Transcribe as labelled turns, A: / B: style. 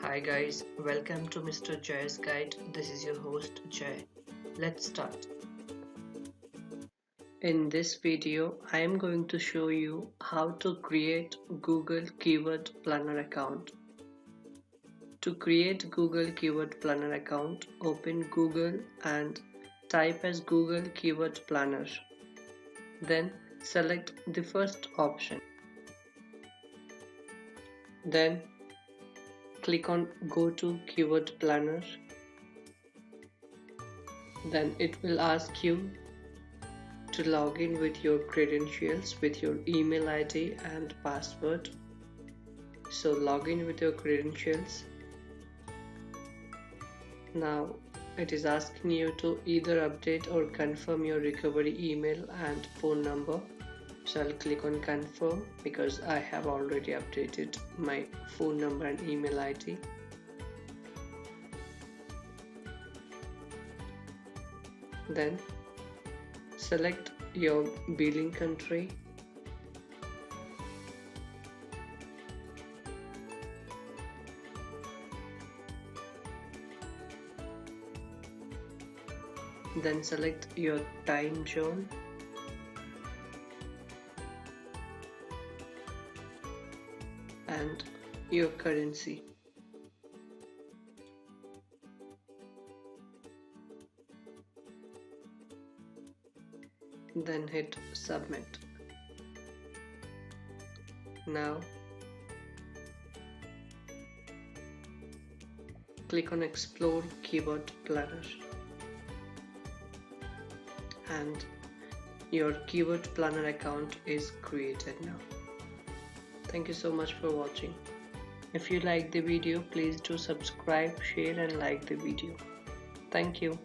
A: Hi guys, welcome to Mr. Jay's Guide. This is your host Jay. Let's start. In this video, I am going to show you how to create Google Keyword Planner account. To create Google Keyword Planner account, open Google and type as Google Keyword Planner. Then select the first option. Then click on Go to Keyword Planner. Then it will ask you to log in with your credentials with your email ID and password. So log in with your credentials. Now it is asking you to either update or confirm your recovery email and phone number. So I'll click on confirm because I have already updated my phone number and email ID. Then select your billing country. Then select your time zone. And your currency. Then hit submit. Now click on Explore Keyword Planner and your Keyword Planner account is created now. Thank you so much for watching. If you like the video, please do subscribe, share and like the video. Thank you.